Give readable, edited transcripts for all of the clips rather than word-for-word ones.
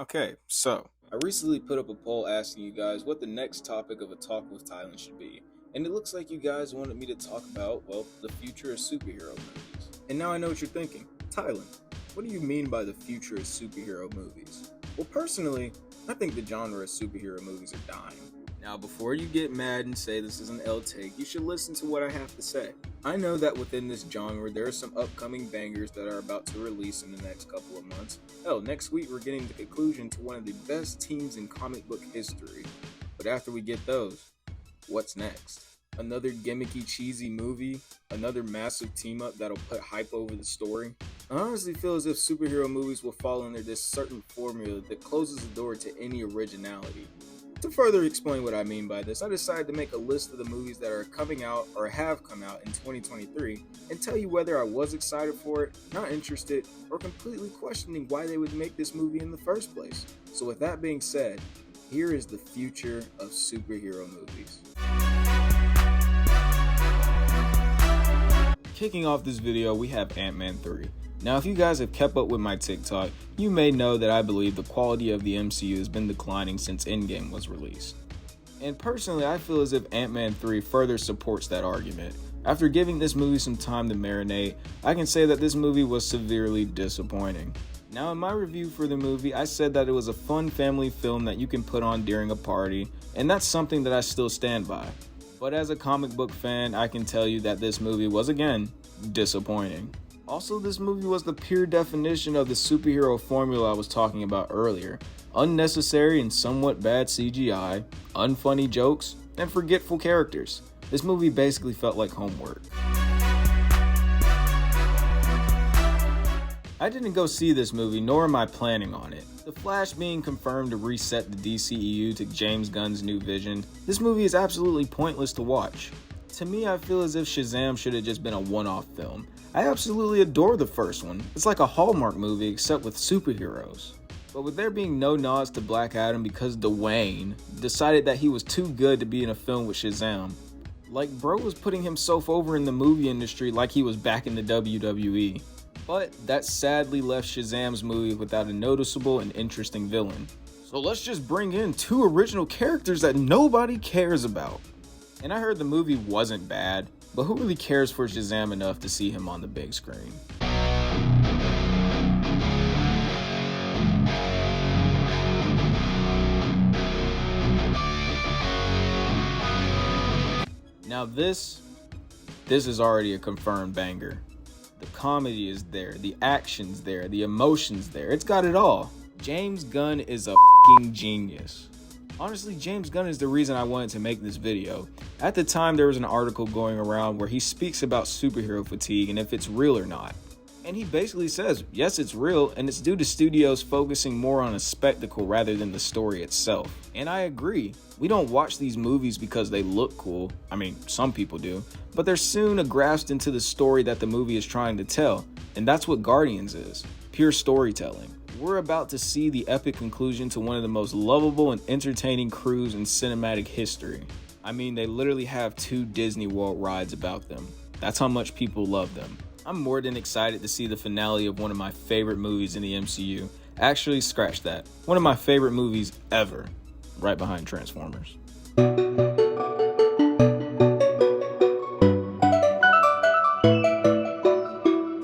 Okay, so I recently put up a poll asking you guys what the next topic of a talk with Tylin should be, and it looks like you guys wanted me to talk about, well, the future of superhero movies. And now I know what you're thinking. Tylin, what do you mean by the future of superhero movies? Well, personally, I think the genre of superhero movies are dying. Now, before you get mad and say this is an L take, you should listen to what I have to say. I know that within this genre, there are some upcoming bangers that are about to release in the next couple of months. Hell, next week we're getting the conclusion to one of the best teams in comic book history. But after we get those, what's next? Another gimmicky, cheesy movie? Another massive team up that'll put hype over the story? I honestly feel as if superhero movies will fall under this certain formula that closes the door to any originality. To further explain what I mean by this, I decided to make a list of the movies that are coming out or have come out in 2023 and tell you whether I was excited for it, not interested, or completely questioning why they would make this movie in the first place. So with that being said, here is the future of superhero movies. Kicking off this video, we have Ant-Man 3. Now, if you guys have kept up with my TikTok, you may know that I believe the quality of the MCU has been declining since Endgame was released. And personally, I feel as if Ant-Man 3 further supports that argument. After giving this movie some time to marinate, I can say that this movie was severely disappointing. Now, in my review for the movie, I said that it was a fun family film that you can put on during a party, and that's something that I still stand by. But as a comic book fan, I can tell you that this movie was, again, disappointing. Also, this movie was the pure definition of the superhero formula I was talking about earlier. Unnecessary and somewhat bad CGI, unfunny jokes, and forgetful characters. This movie basically felt like homework. I didn't go see this movie, nor am I planning on it. The Flash being confirmed to reset the DCEU to James Gunn's new vision, this movie is absolutely pointless to watch. To me, I feel as if Shazam should have just been a one-off film. I absolutely adore the first one. It's like a Hallmark movie except with superheroes. But with there being no nods to Black Adam because Dwayne decided that he was too good to be in a film with Shazam. Like, bro was putting himself over in the movie industry like he was back in the WWE. But that sadly left Shazam's movie without a noticeable and interesting villain. So let's just bring in two original characters that nobody cares about. And I heard the movie wasn't bad, but who really cares for Shazam enough to see him on the big screen? Now this is already a confirmed banger. The comedy is there, the action's there, the emotion's there. It's got it all. James Gunn is a f***ing genius. Honestly, James Gunn is the reason I wanted to make this video. At the time, there was an article going around where he speaks about superhero fatigue and if it's real or not. And he basically says, yes, it's real, and it's due to studios focusing more on a spectacle rather than the story itself. And I agree. We don't watch these movies because they look cool. I mean, some people do. But they're soon grasped into the story that the movie is trying to tell. And that's what Guardians is. Pure storytelling. We're about to see the epic conclusion to one of the most lovable and entertaining crews in cinematic history. I mean, they literally have 2 Disney World rides about them. That's how much people love them. I'm more than excited to see the finale of one of my favorite movies in the MCU. Actually, scratch that. One of my favorite movies ever. Right behind Transformers.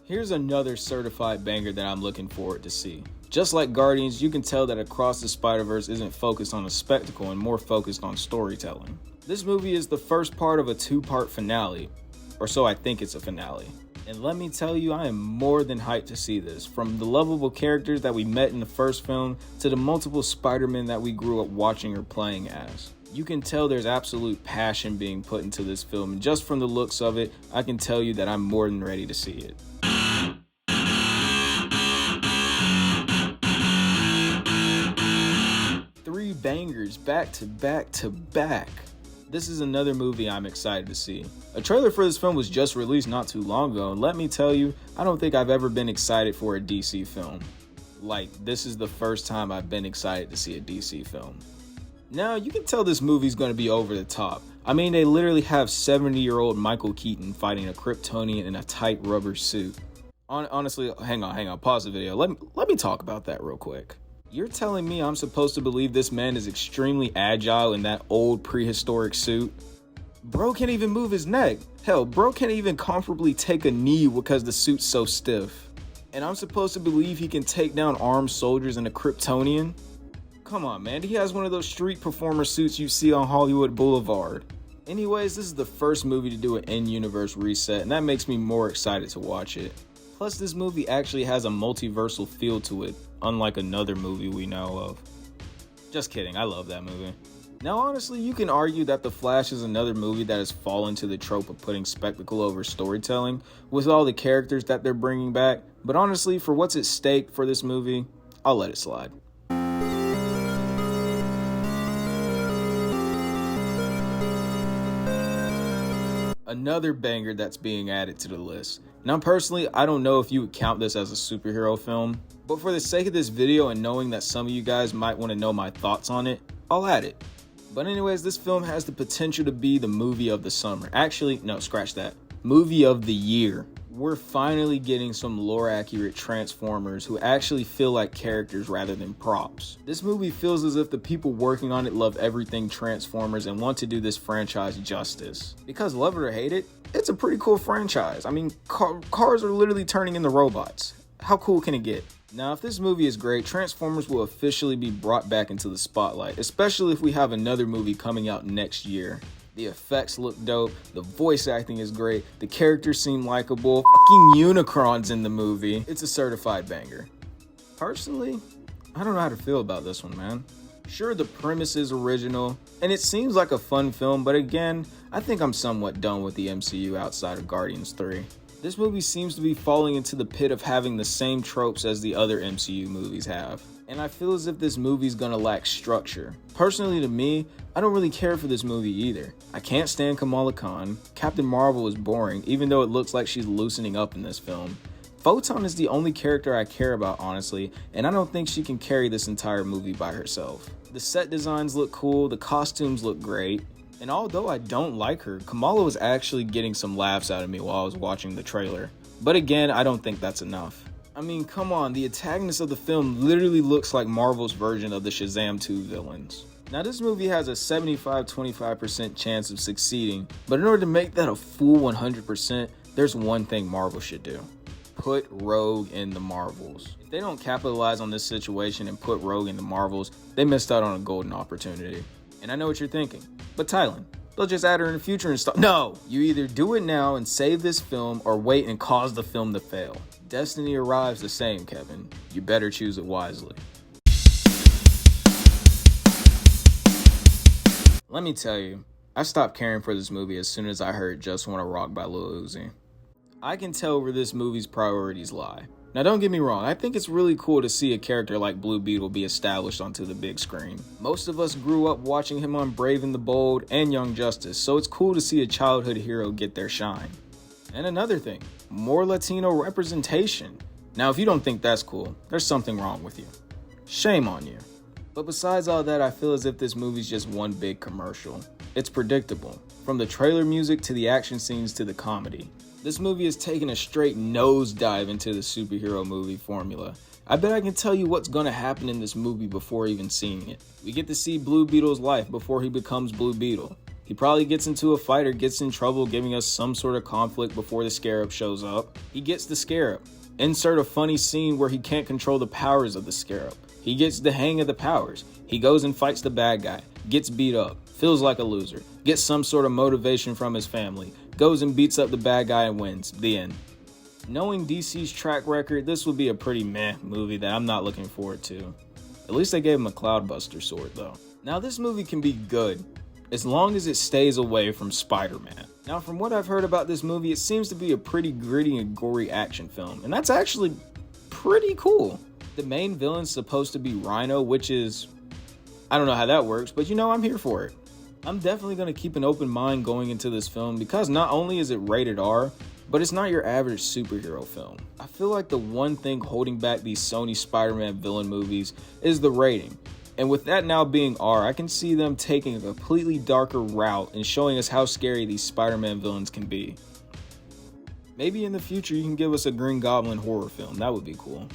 Here's another certified banger that I'm looking forward to see. Just like Guardians, you can tell that Across the Spider-Verse isn't focused on a spectacle and more focused on storytelling. This movie is the first part of a 2-part finale, or so I think it's a finale. And let me tell you, I am more than hyped to see this. From the lovable characters that we met in the first film to the multiple Spider-Men that we grew up watching or playing as. You can tell there's absolute passion being put into this film, and just from the looks of it, I can tell you that I'm more than ready to see it. Three bangers back to back to back. This is another movie I'm excited to see. A trailer for this film was just released not too long ago, and let me tell you, I don't think I've ever been excited for a DC film. Like, this is the first time I've been excited to see a DC film. Now, you can tell this movie's going to be over the top. I mean, they literally have 70-year-old Michael Keaton fighting a Kryptonian in a tight rubber suit. Honestly, hang on, pause the video. Let me talk about that real quick. You're telling me I'm supposed to believe this man is extremely agile in that old prehistoric suit? Bro can't even move his neck. Hell, bro can't even comfortably take a knee because the suit's so stiff. And I'm supposed to believe he can take down armed soldiers and a Kryptonian? Come on, man, he has one of those street performer suits you see on Hollywood Boulevard. Anyways, this is the first movie to do an in-universe reset, and that makes me more excited to watch it. Plus, this movie actually has a multiversal feel to it, unlike another movie we know of. Just kidding, I love that movie. Now, honestly, you can argue that The Flash is another movie that has fallen to the trope of putting spectacle over storytelling with all the characters that they're bringing back, but honestly, for what's at stake for this movie, I'll let it slide. Another banger that's being added to the list. Now personally, I don't know if you would count this as a superhero film, but for the sake of this video and knowing that some of you guys might want to know my thoughts on it, I'll add it. But anyways, this film has the potential to be the movie of the summer. Actually, no, scratch that. Movie of the year. We're finally getting some lore-accurate Transformers who actually feel like characters rather than props. This movie feels as if the people working on it love everything Transformers and want to do this franchise justice. Because love it or hate it, it's a pretty cool franchise. I mean, cars are literally turning into robots. How cool can it get? Now, if this movie is great, Transformers will officially be brought back into the spotlight, especially if we have another movie coming out next year. The effects look dope, the voice acting is great, the characters seem likable, fucking Unicron's in the movie. It's a certified banger. Personally, I don't know how to feel about this one, man. Sure, the premise is original, and it seems like a fun film, but again, I think I'm somewhat done with the MCU outside of Guardians 3. This movie seems to be falling into the pit of having the same tropes as the other MCU movies have. And I feel as if this movie's gonna lack structure. Personally to me, I don't really care for this movie either. I can't stand Kamala Khan. Captain Marvel is boring, even though it looks like she's loosening up in this film. Photon is the only character I care about, honestly, and I don't think she can carry this entire movie by herself. The set designs look cool, the costumes look great, and although I don't like her, Kamala was actually getting some laughs out of me while I was watching the trailer. But again, I don't think that's enough. I mean, come on, the antagonist of the film literally looks like Marvel's version of the Shazam 2 villains. Now, this movie has a 75-25% chance of succeeding, but in order to make that a full 100%, there's one thing Marvel should do. Put Rogue in the Marvels. If they don't capitalize on this situation and put Rogue in the Marvels, they missed out on a golden opportunity. And I know what you're thinking, but Tylin, they'll just add her in the future and stuff. No! You either do it now and save this film, or wait and cause the film to fail. Destiny arrives the same, Kevin. You better choose it wisely. Let me tell you, I stopped caring for this movie as soon as I heard Just Wanna Rock by Lil Uzi. I can tell where this movie's priorities lie. Now don't get me wrong, I think it's really cool to see a character like Blue Beetle be established onto the big screen. Most of us grew up watching him on Brave and the Bold and Young Justice, so it's cool to see a childhood hero get their shine. And another thing, more Latino representation. Now if you don't think that's cool, there's something wrong with you. Shame on you. But besides all that, I feel as if this movie's just one big commercial. It's predictable, from the trailer music to the action scenes to the comedy. This movie has taken a straight nosedive into the superhero movie formula. I bet I can tell you what's gonna happen in this movie before even seeing it. We get to see Blue Beetle's life before he becomes Blue Beetle. He probably gets into a fight or gets in trouble, giving us some sort of conflict before the Scarab shows up. He gets the Scarab. Insert a funny scene where he can't control the powers of the Scarab. He gets the hang of the powers. He goes and fights the bad guy, gets beat up, feels like a loser, gets some sort of motivation from his family, goes and beats up the bad guy and wins. The end. Knowing DC's track record, this would be a pretty meh movie that I'm not looking forward to. At least they gave him a Cloudbuster sword though. Now this movie can be good, as long as it stays away from Spider-Man. Now from what I've heard about this movie, it seems to be a pretty gritty and gory action film, and that's actually pretty cool. The main villain's supposed to be Rhino, which is, I don't know how that works, but you know, I'm here for it. I'm definitely going to keep an open mind going into this film because not only is it rated R, but it's not your average superhero film. I feel like the one thing holding back these Sony Spider-Man villain movies is the rating. And with that now being R, I can see them taking a completely darker route and showing us how scary these Spider-Man villains can be. Maybe in the future you can give us a Green Goblin horror film. That would be cool.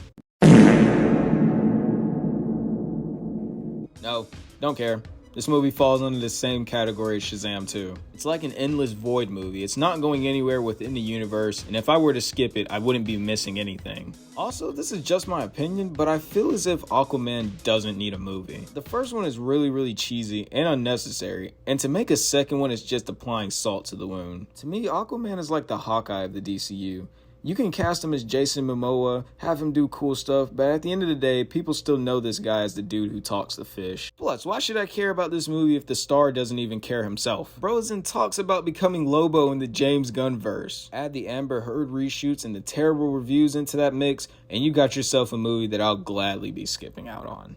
No, don't care. This movie falls under the same category as Shazam 2. It's like an endless void movie. It's not going anywhere within the universe, and if I were to skip it, I wouldn't be missing anything. Also, this is just my opinion, but I feel as if Aquaman doesn't need a movie. The first one is really cheesy and unnecessary, and to make a second one is just applying salt to the wound. To me, Aquaman is like the Hawkeye of the DCU. You can cast him as Jason Momoa, have him do cool stuff, but at the end of the day, people still know this guy as the dude who talks the fish. Plus, why should I care about this movie if the star doesn't even care himself? Bro is in talks about becoming Lobo in the James Gunn verse. Add the Amber Heard reshoots and the terrible reviews into that mix, and you got yourself a movie that I'll gladly be skipping out on.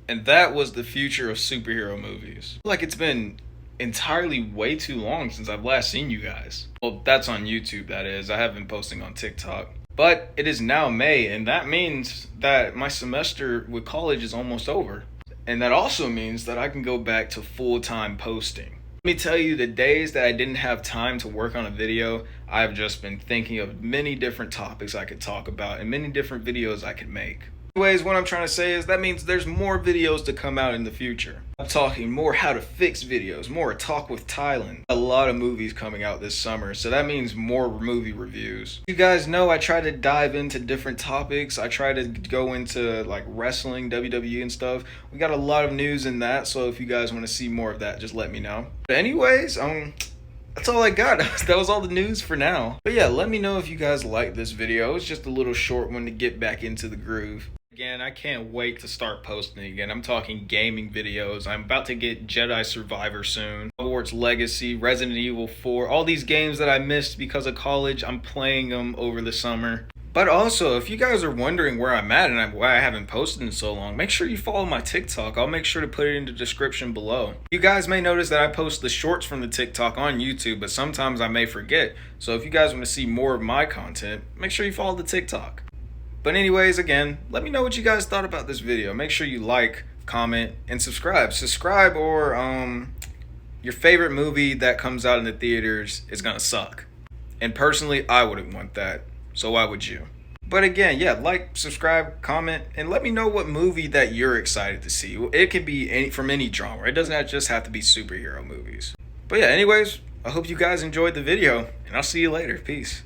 And that was the future of superhero movies. Like, it's been entirely way too long since I've last seen you guys. Well, that's on YouTube, that is. I have been posting on TikTok. But it is now May, and that means that my semester with college is almost over. And that also means that I can go back to full-time posting. Let me tell you, the days that I didn't have time to work on a video, I've just been thinking of many different topics I could talk about and many different videos I could make. Anyways, what I'm trying to say is that means there's more videos to come out in the future. I'm talking more how to fix videos, more talk with Tylin. A lot of movies coming out this summer, so that means more movie reviews. You guys know I try to dive into different topics. I try to go into like wrestling, WWE and stuff. We got a lot of news in that, so if you guys want to see more of that, just let me know. But anyways, that's all I got. That was all the news for now. But yeah, let me know if you guys like this video. It's just a little short one to get back into the groove. Again, I can't wait to start posting again. I'm talking gaming videos. I'm about to get Jedi Survivor soon. Hogwarts Legacy, Resident Evil 4, all these games that I missed because of college, I'm playing them over the summer. But also, if you guys are wondering where I'm at and why I haven't posted in so long, make sure you follow my TikTok. I'll make sure to put it in the description below. You guys may notice that I post the shorts from the TikTok on YouTube, but sometimes I may forget. So if you guys want to see more of my content, make sure you follow the TikTok. But anyways, again, let me know what you guys thought about this video. Make sure you like, comment, and subscribe. Subscribe or your favorite movie that comes out in the theaters is gonna suck. And personally, I wouldn't want that. So why would you? But again, yeah, like, subscribe, comment, and let me know what movie that you're excited to see. It could be from any genre. It doesn't just have to be superhero movies. But yeah, anyways, I hope you guys enjoyed the video, and I'll see you later. Peace.